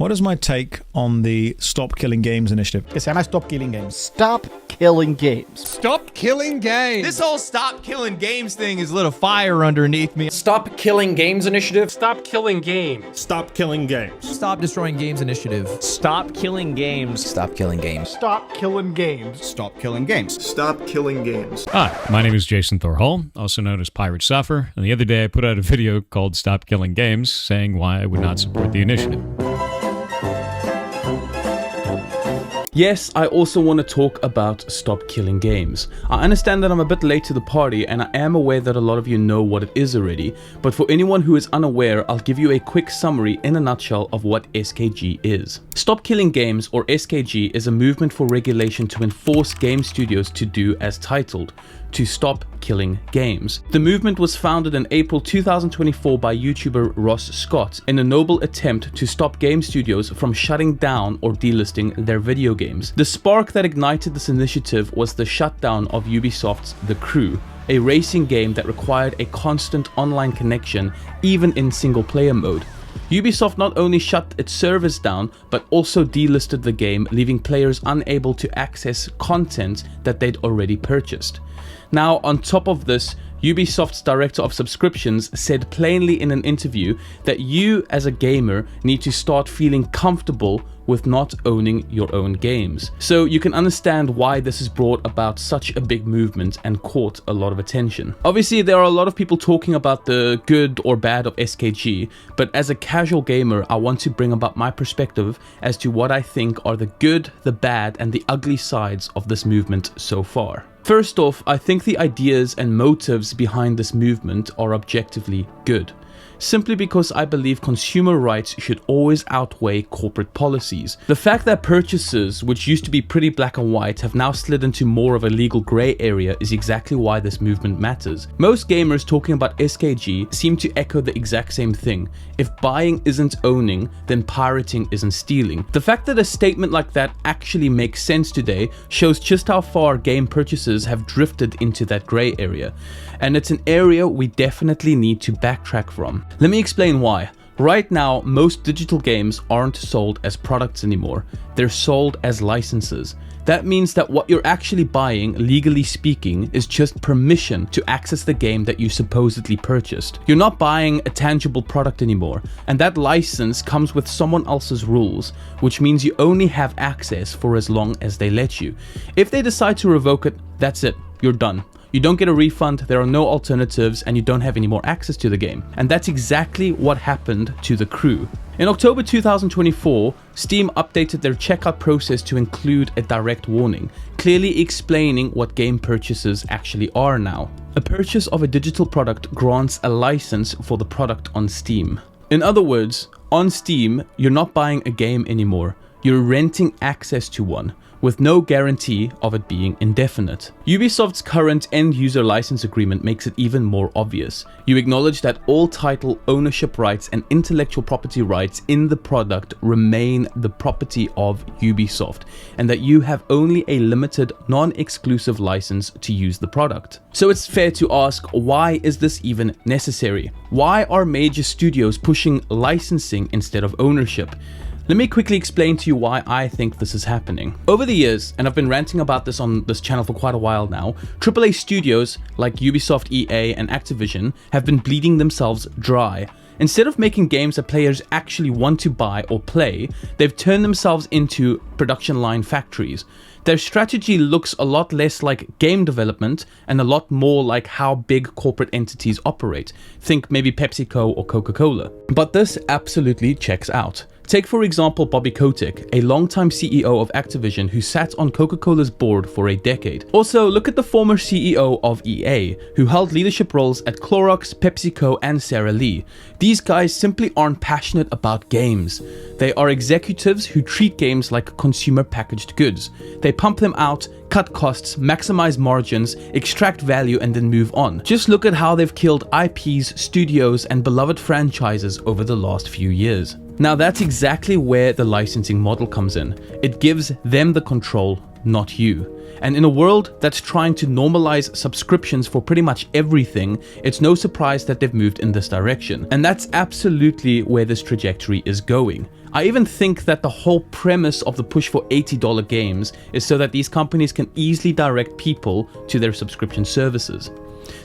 What is my take on the Stop Killing Games initiative? Que se llama Stop Killing Games. Stop killing games. Stop killing games. This whole stop killing games thing is lit a fire underneath me. Stop killing games initiative. Stop killing games. Stop killing games. Stop destroying games initiative. Stop killing games. Stop killing games. Stop killing games. Stop killing games. Stop killing games. Hi, my name is Jason Thorhall, also known as Pirate Suffer, and the other day I put out a video called Stop Killing Games, saying why I would not support the initiative. Yes, I also want to talk about Stop Killing Games. I understand that I'm a bit late to the party, and I am aware that a lot of you know what it is already, but for anyone who is unaware, I'll give you a quick summary in a nutshell of what SKG is. Stop Killing Games, or SKG, is a movement for regulation to enforce game studios to do as titled, to stop killing games. The movement was founded in April 2024 by YouTuber Ross Scott in a noble attempt to stop game studios from shutting down or delisting their video games. The spark that ignited this initiative was the shutdown of Ubisoft's The Crew, a racing game that required a constant online connection even in single-player mode. Ubisoft not only shut its servers down, but also delisted the game, leaving players unable to access content that they'd already purchased. Now, on top of this, Ubisoft's director of subscriptions said plainly in an interview that you as a gamer need to start feeling comfortable with not owning your own games. So you can understand why this has brought about such a big movement and caught a lot of attention. Obviously, there are a lot of people talking about the good or bad of SKG, but as a casual gamer, I want to bring about my perspective as to what I think are the good, the bad, and the ugly sides of this movement so far. First off, I think the ideas and motives behind this movement are objectively good, simply because I believe consumer rights should always outweigh corporate policies. The fact that purchases, which used to be pretty black and white, have now slid into more of a legal grey area is exactly why this movement matters. Most gamers talking about SKG seem to echo the exact same thing. If buying isn't owning, then pirating isn't stealing. The fact that a statement like that actually makes sense today shows just how far game purchases have drifted into that grey area. And it's an area we definitely need to backtrack from. Let me explain why. Right now, most digital games aren't sold as products anymore. They're sold as licenses. That means that what you're actually buying, legally speaking, is just permission to access the game that you supposedly purchased. You're not buying a tangible product anymore, and that license comes with someone else's rules, which means you only have access for as long as they let you. If they decide to revoke it, that's it, you're done. You don't get a refund, there are no alternatives, and you don't have any more access to the game. And that's exactly what happened to The Crew. In October 2024, Steam updated their checkout process to include a direct warning, clearly explaining what game purchases actually are now. A purchase of a digital product grants a license for the product on Steam. In other words, on Steam, you're not buying a game anymore, you're renting access to one, with no guarantee of it being indefinite. Ubisoft's current end-user license agreement makes it even more obvious. You acknowledge that all title ownership rights and intellectual property rights in the product remain the property of Ubisoft, and that you have only a limited, non-exclusive license to use the product. So it's fair to ask, why is this even necessary? Why are major studios pushing licensing instead of ownership? Let me quickly explain to you why I think this is happening. Over the years, and I've been ranting about this on this channel for quite a while now, AAA studios like Ubisoft, EA, and Activision have been bleeding themselves dry. Instead of making games that players actually want to buy or play, they've turned themselves into production line factories. Their strategy looks a lot less like game development and a lot more like how big corporate entities operate. Think maybe PepsiCo or Coca-Cola. But this absolutely checks out. Take for example Bobby Kotick, a longtime CEO of Activision who sat on Coca-Cola's board for a decade. Also, look at the former CEO of EA, who held leadership roles at Clorox, PepsiCo, and Sara Lee. These guys simply aren't passionate about games. They are executives who treat games like consumer packaged goods. They pump them out, cut costs, maximize margins, extract value, and then move on. Just look at how they've killed IPs, studios, and beloved franchises over the last few years. Now that's exactly where the licensing model comes in. It gives them the control not you. And in a world that's trying to normalize subscriptions for pretty much everything, it's no surprise that they've moved in this direction. And that's absolutely where this trajectory is going. I even think that the whole premise of the push for $80 games is so that these companies can easily direct people to their subscription services.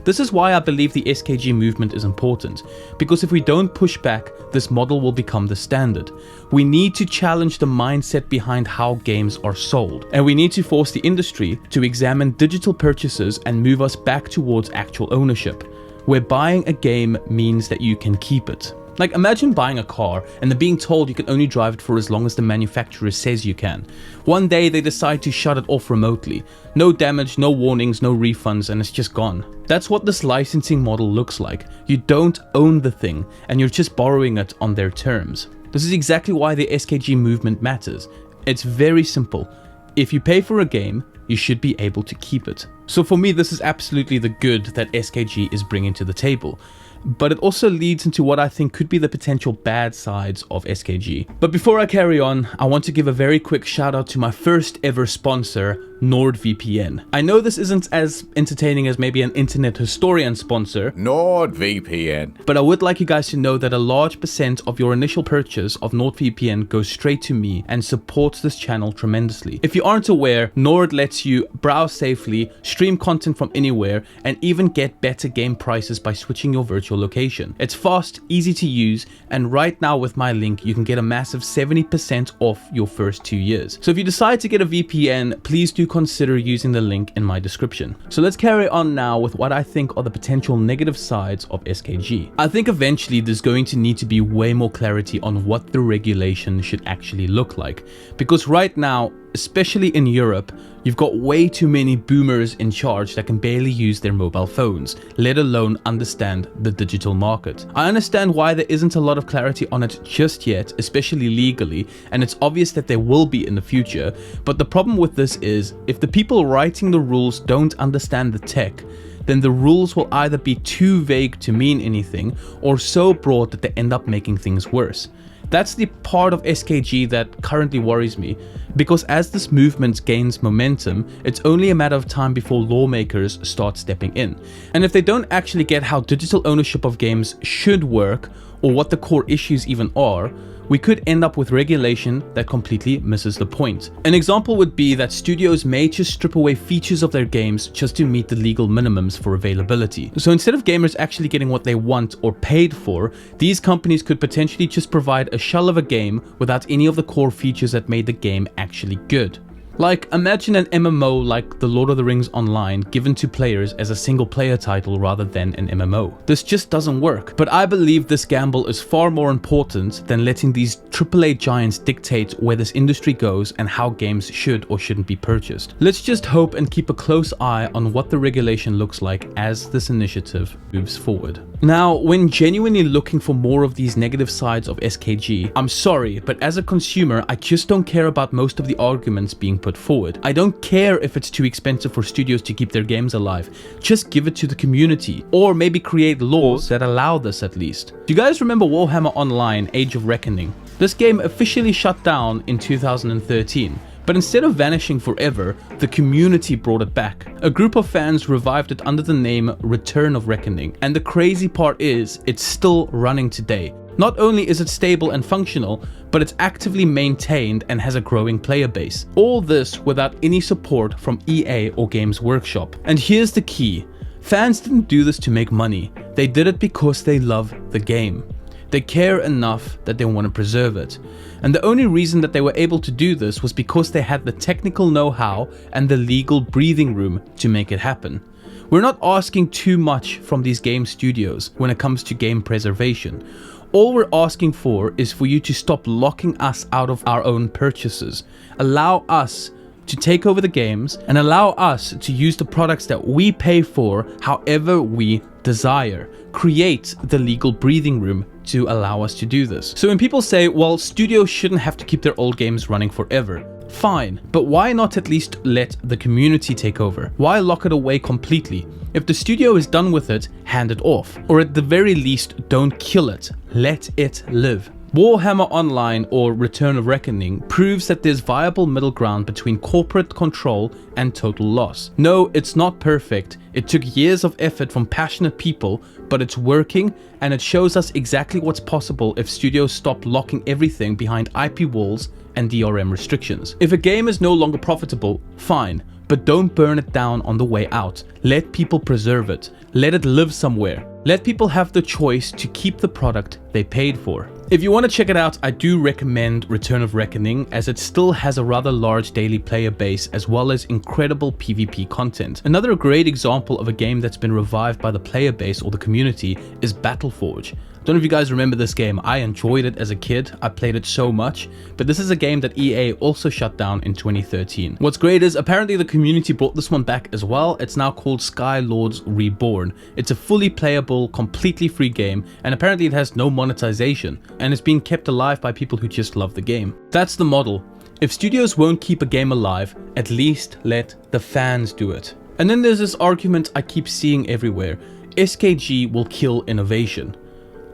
This is why I believe the SKG movement is important, because if we don't push back, this model will become the standard. We need to challenge the mindset behind how games are sold, and we need to force the industry to examine digital purchases and move us back towards actual ownership, where buying a game means that you can keep it. Like, imagine buying a car and then being told you can only drive it for as long as the manufacturer says you can. One day they decide to shut it off remotely. No damage, no warnings, no refunds, and it's just gone. That's what this licensing model looks like. You don't own the thing, and you're just borrowing it on their terms. This is exactly why the SKG movement matters. It's very simple. If you pay for a game, you should be able to keep it. So for me, this is absolutely the good that SKG is bringing to the table. But it also leads into what I think could be the potential bad sides of SKG. But before I carry on, I want to give a very quick shout out to my first ever sponsor, NordVPN. I know this isn't as entertaining as maybe an internet historian sponsor, NordVPN, but I would like you guys to know that a large percent of your initial purchase of NordVPN goes straight to me and supports this channel tremendously. If you aren't aware, Nord lets you browse safely, stream content from anywhere, and even get better game prices by switching your virtual location. It's fast, easy to use, and right now with my link, you can get a massive 70% off your first 2 years. So if you decide to get a VPN, please do consider using the link in my description. So let's carry on now with what I think are the potential negative sides of SKG. I think eventually there's going to need to be way more clarity on what the regulation should actually look like. Because right now, especially in Europe, you've got way too many boomers in charge that can barely use their mobile phones, let alone understand the digital market. I understand why there isn't a lot of clarity on it just yet, especially legally, and it's obvious that there will be in the future, but the problem with this is, if the people writing the rules don't understand the tech, then the rules will either be too vague to mean anything, or so broad that they end up making things worse. That's the part of SKG that currently worries me, because as this movement gains momentum, it's only a matter of time before lawmakers start stepping in. And if they don't actually get how digital ownership of games should work, or what the core issues even are, we could end up with regulation that completely misses the point. An example would be that studios may just strip away features of their games just to meet the legal minimums for availability. So instead of gamers actually getting what they want or paid for, these companies could potentially just provide a shell of a game without any of the core features that made the game actually good. Like, imagine an MMO like The Lord of the Rings Online given to players as a single player title rather than an MMO. This just doesn't work. But I believe this gamble is far more important than letting these AAA giants dictate where this industry goes and how games should or shouldn't be purchased. Let's just hope and keep a close eye on what the regulation looks like as this initiative moves forward. Now, when genuinely looking for more of these negative sides of SKG, I'm sorry, but as a consumer, I just don't care about most of the arguments being put forward. I don't care if it's too expensive for studios to keep their games alive. Just give it to the community, or maybe create laws that allow this at least. Do you guys remember Warhammer Online: Age of Reckoning? This game officially shut down in 2013. But instead of vanishing forever, the community brought it back. A group of fans revived it under the name Return of Reckoning. And the crazy part is, it's still running today. Not only is it stable and functional, but it's actively maintained and has a growing player base. All this without any support from EA or Games Workshop. And here's the key. Fans didn't do this to make money. They did it because they love the game. They care enough that they want to preserve it. And the only reason that they were able to do this was because they had the technical know-how and the legal breathing room to make it happen. We're not asking too much from these game studios when it comes to game preservation. All we're asking for is for you to stop locking us out of our own purchases. Allow us to take over the games and allow us to use the products that we pay for however we desire. Create the legal breathing room to allow us to do this. So when people say, well, studios shouldn't have to keep their old games running forever, fine, but why not at least let the community take over? Why lock it away completely? If the studio is done with it, hand it off. Or at the very least, don't kill it. Let it live. Warhammer Online, or Return of Reckoning, proves that there's viable middle ground between corporate control and total loss. No, it's not perfect. It took years of effort from passionate people, but it's working, and it shows us exactly what's possible if studios stop locking everything behind IP walls and DRM restrictions. If a game is no longer profitable, fine, but don't burn it down on the way out. Let people preserve it. Let it live somewhere. Let people have the choice to keep the product they paid for. If you want to check it out, I do recommend Return of Reckoning, as it still has a rather large daily player base as well as incredible PvP content. Another great example of a game that's been revived by the player base or the community is Battleforge. I don't know if you guys remember this game. I enjoyed it as a kid. I played it so much, but this is a game that EA also shut down in 2013. What's great is apparently the community brought this one back as well. It's now called Skylords Reborn. It's a fully playable, completely free game, and apparently it has no monetization, and it's being kept alive by people who just love the game. That's the model. If studios won't keep a game alive, at least let the fans do it. And then there's this argument I keep seeing everywhere. SKG will kill innovation.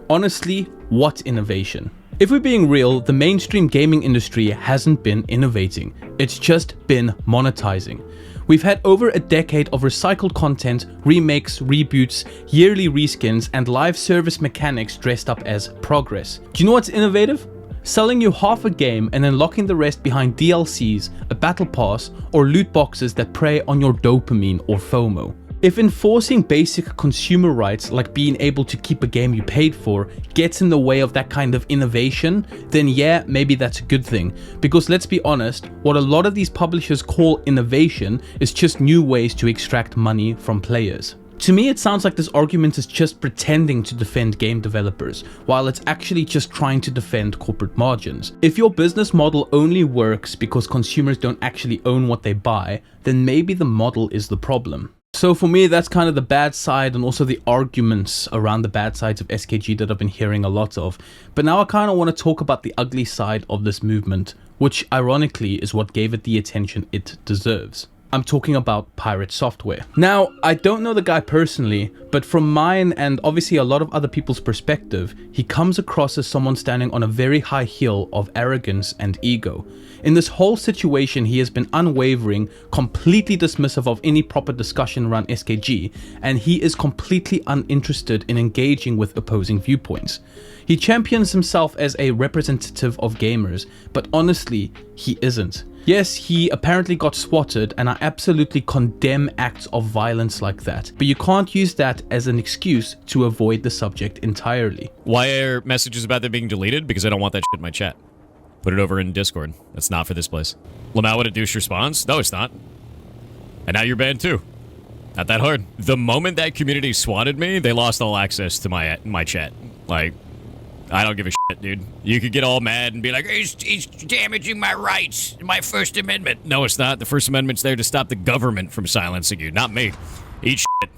Honestly, what innovation? If we're being real, the mainstream gaming industry hasn't been innovating. It's just been monetizing. We've had over a decade of recycled content, remakes, reboots, yearly reskins, and live service mechanics dressed up as progress. Do you know what's innovative? Selling you half a game and then locking the rest behind DLCs, a battle pass, or loot boxes that prey on your dopamine or FOMO. If enforcing basic consumer rights like being able to keep a game you paid for gets in the way of that kind of innovation, then yeah, maybe that's a good thing. Because let's be honest, what a lot of these publishers call innovation is just new ways to extract money from players. To me, it sounds like this argument is just pretending to defend game developers, while it's actually just trying to defend corporate margins. If your business model only works because consumers don't actually own what they buy, then maybe the model is the problem. So for me, that's kind of the bad side and also the arguments around the bad sides of SKG that I've been hearing a lot of. But now I kind of want to talk about the ugly side of this movement, which ironically is what gave it the attention it deserves. I'm talking about Pirate Software. Now, I don't know the guy personally, but from mine and obviously a lot of other people's perspective, he comes across as someone standing on a very high hill of arrogance and ego. In this whole situation, he has been unwavering, completely dismissive of any proper discussion around SKG, and he is completely uninterested in engaging with opposing viewpoints. He champions himself as a representative of gamers, but honestly, he isn't. Yes, he apparently got swatted, and I absolutely condemn acts of violence like that, but you can't use that as an excuse to avoid the subject entirely. Why are messages about them being deleted? Because I don't want that shit in my chat. Put it over in Discord. That's not for this place. Lamau with a douche response? No, it's not. And now you're banned too. Not that hard. The moment that community swatted me, they lost all access to my chat. Like, I don't give a shit, dude. You could get all mad and be like, he's damaging my rights, my First Amendment. No, it's not. The First Amendment's there to stop the government from silencing you, not me. Eat shit.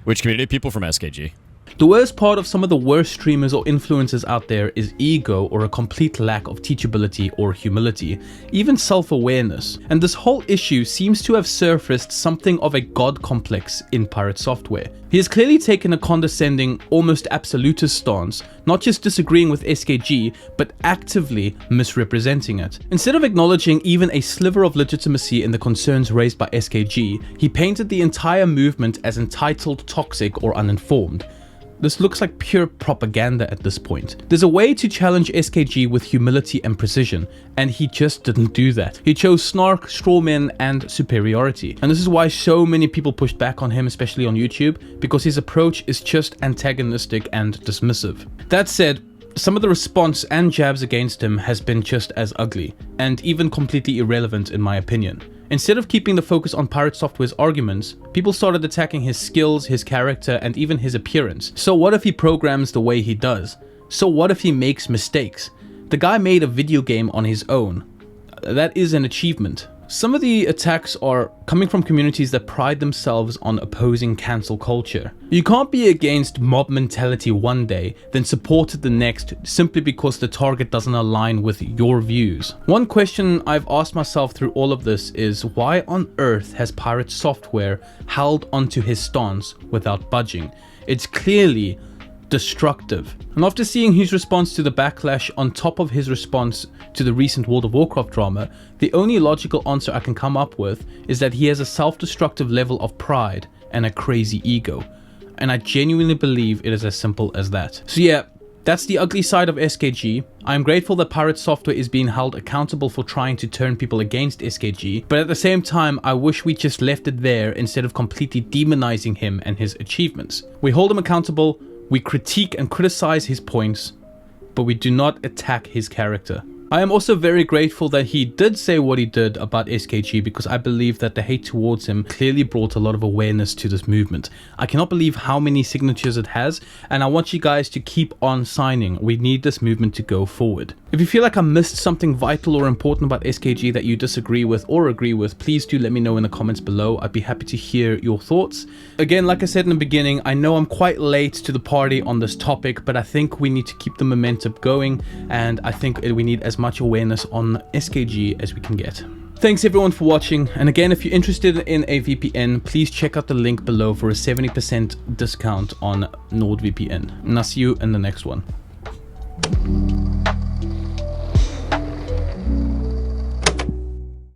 Which community? People from SKG. The worst part of some of the worst streamers or influencers out there is ego or a complete lack of teachability or humility, even self-awareness. And this whole issue seems to have surfaced something of a god complex in Pirate Software. He has clearly taken a condescending, almost absolutist stance, not just disagreeing with SKG, but actively misrepresenting it. Instead of acknowledging even a sliver of legitimacy in the concerns raised by SKG, he painted the entire movement as entitled, toxic, or uninformed. This looks like pure propaganda at this point. There's a way to challenge SKG with humility and precision, and he just didn't do that. He chose snark, strawmen, and superiority. And this is why so many people pushed back on him, especially on YouTube, because his approach is just antagonistic and dismissive. That said, some of the response and jabs against him has been just as ugly, and even completely irrelevant in my opinion. Instead of keeping the focus on Pirate Software's arguments, people started attacking his skills, his character, and even his appearance. So what if he programs the way he does? So what if he makes mistakes? The guy made a video game on his own. That is an achievement. Some of the attacks are coming from communities that pride themselves on opposing cancel culture. You can't be against mob mentality one day, then support it the next simply because the target doesn't align with your views. One question I've asked myself through all of this is, why on earth has Pirate Software held onto his stance without budging? It's clearly destructive. And after seeing his response to the backlash on top of his response to the recent World of Warcraft drama, the only logical answer I can come up with is that he has a self-destructive level of pride and a crazy ego. And I genuinely believe it is as simple as that. So yeah, that's the ugly side of SKG. I am grateful that Pirate Software is being held accountable for trying to turn people against SKG, but at the same time, I wish we just left it there instead of completely demonizing him and his achievements. We hold him accountable, we critique and criticize his points, but we do not attack his character. I am also very grateful that he did say what he did about SKG, because I believe that the hate towards him clearly brought a lot of awareness to this movement. I cannot believe how many signatures it has, and I want you guys to keep on signing. We need this movement to go forward. If you feel like I missed something vital or important about SKG that you disagree with or agree with, please do let me know in the comments below. I'd be happy to hear your thoughts. Again, like I said in the beginning, I know I'm quite late to the party on this topic, but I think we need to keep the momentum going, and I think we need as much awareness on SKG as we can get. Thanks everyone for watching, and again, if you're interested in a VPN, please check out the link below for a 70% discount on NordVPN. And I'll see you in the next one.